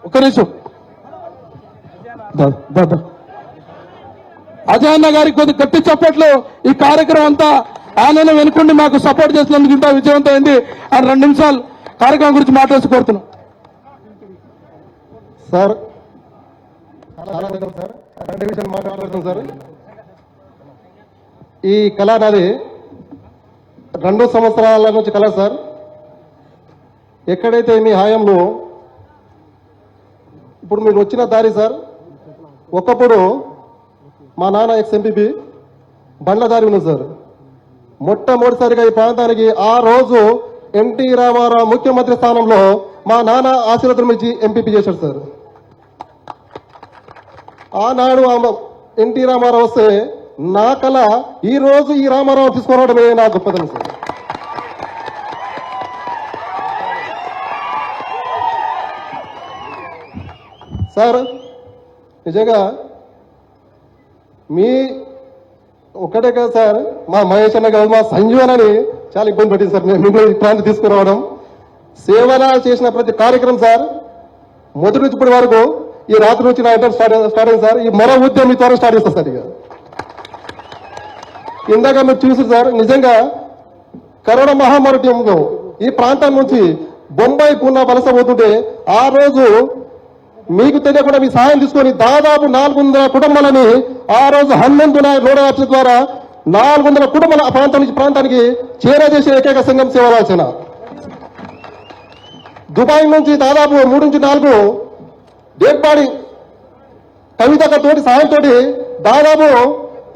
ఒక్క నిమిషం అజయ్ అన్న గారికి కొద్ది గట్టి చప్పట్లు. ఈ కార్యక్రమం అంతా ఆయన వెనుకుండి మాకు సపోర్ట్ చేసినందుకు ఇంత విజయవంతమైంది. ఆ 2 నిమిషాలు కార్యక్రమం గురించి మాట్లాడి కోరుతున్నాం. సార్ సార్ 2 నిమిషాలు మాట్లాడుతున్నాం సార్. ఈ కళ నాది 2 సంవత్సరాల నుంచి కళ సార్. ఎక్కడైతే మీ హాయంలో ఇప్పుడు మీరు వచ్చిన దారి సార్, ఒకప్పుడు మా నాన్న ఎక్స్-ఎంపీపీ బండ్ల దారి ఉన్నది సార్. మొట్టమొదటిసారిగా ఈ ప్రాంతానికి ఆ రోజు ఎన్టీ రామారావు ముఖ్యమంత్రి స్థానంలో మా నాన్న ఆశీర్వాదం ఇచ్చి ఎంపీపీ చేశాడు సార్. ఆనాడు ఎన్టీ రామారావు వస్తే నా కళ ఈ రోజు ఈ రామారావు తీసుకురావడమే నా గొప్పతనం సార్. సార్ నిజంగా మీ ఒక్కటే కదా సార్, మా మహేష్ అన్న కాదు, మా సంజీవన్ అని చాలా ఇబ్బంది పట్టింది సార్. మేము ఈ ప్రాంతం తీసుకురావడం, సేవన చేసిన ప్రతి కార్యక్రమం సార్, మొదటి నుంచి ఇప్పటి వరకు ఈ రాత్రి నుంచి నా ఐటమ్ స్టార్ట్ అయింది సార్. ఈ మరో ఉద్యమం మీ త్వరగా స్టార్ట్ చేస్తారు సార్. ఇక ఇందాక మీరు చూసారు సార్, నిజంగా కరోనా మహమ్మారి టైంలో ఈ ప్రాంతం నుంచి బొంబాయి పూనా వలస పోతుంటే ఆ రోజు మీకు తెలియకుండా మీ సహాయం తీసుకొని దాదాపు 400 కుటుంబాలని ఆ రోజు హనుమంతు నాయక్ రోడ్ యాప్స్ ద్వారా 400 కుటుంబాల ప్రాంతం నుంచి ప్రాంతానికి చేరజేసే ఏకైక సంఘం సేవలాచన. దుబాయ్ నుంచి దాదాపు 3 నుంచి 4 డెడ్ బాడీ కవిత తోటి సహాయంతో దాదాపు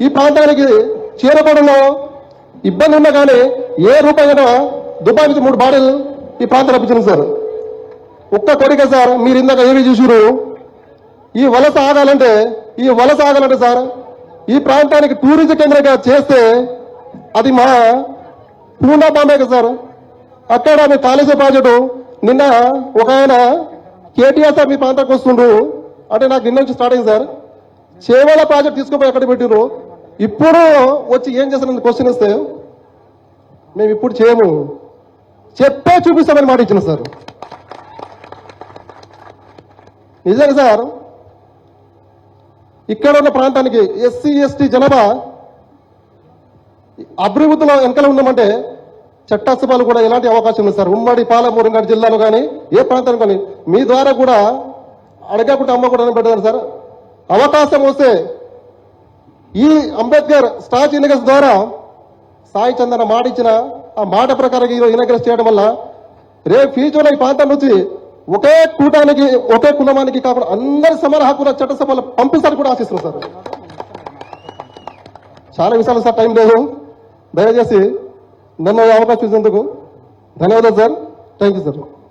ఈ ప్రాంతానికి చేరుకోవడంలో ఇబ్బంది ఉన్నా కానీ ఏ రూపాయైనా దుబాయ్ నుంచి 3 బాడీలు ఈ ప్రాంతం రప్పించింది సార్. ఒక్క కోరిక సార్, మీరు ఇందాక ఏమి చూసారు, ఈ వలస ఆగాలంటే సార్ ఈ ప్రాంతానికి టూరిజం కేంద్రంగా చేస్తే అది మా పూనా బాంబే కదా సార్. అక్కడ మీ కాలేజీ ప్రాజెక్టు నిన్న ఒక ఆయన కేటీఆర్ సార్ మీ ప్రాంతానికి వస్తుండ్రు అంటే నాకు నిన్న నుంచి స్టార్ట్ అయింది సార్. చేవల ప్రాజెక్ట్ తీసుకుపోయి ఎక్కడ పెట్టిండ్రు, ఇప్పుడు వచ్చి ఏం చేస్తారని క్వశ్చన్ ఇస్తే మేము ఇప్పుడు చేయము, చెప్పే చూపిస్తామని మాట ఇచ్చిన సార్. నిజంగా సార్ ఇక్కడ ఉన్న ప్రాంతానికి ఎస్సీ ఎస్టీ జనాభా అభివృద్ధిలో వెనకాల ఉన్నామంటే చట్టసభలు కూడా ఎలాంటి అవకాశం ఉంది సార్. ఉమ్మడి పాలమూరు రంగారెడ్డి జిల్లాలో కానీ ఏ ప్రాంతానికి కానీ మీ ద్వారా కూడా అడగకుండా అమ్మ కూడా పెట్టారు సార్. అవకాశం వస్తే ఈ అంబేద్కర్ స్టాచ్యూ ఇన్వెస్ట్ ద్వారా సాయి చందన మాట ఇచ్చిన ఆ మాట ప్రకారం ఇన్వెస్ట్ చేయడం వల్ల రేపు ఫ్యూచర్లో ఈ ప్రాంతం నుంచి ఒకే కూటానికి ఒకే కులమానికి కాకుండా అందరి సమాన హక్కుల చట్టసభలు పంపిస్తారు కూడా ఆశిస్తున్నాం సార్. చాలా విషయాలు సార్, టైం లేదు, దయచేసి నన్ను అవకాశం ఇచ్చినందుకు ధన్యవాదాలు సార్. Thank you sir.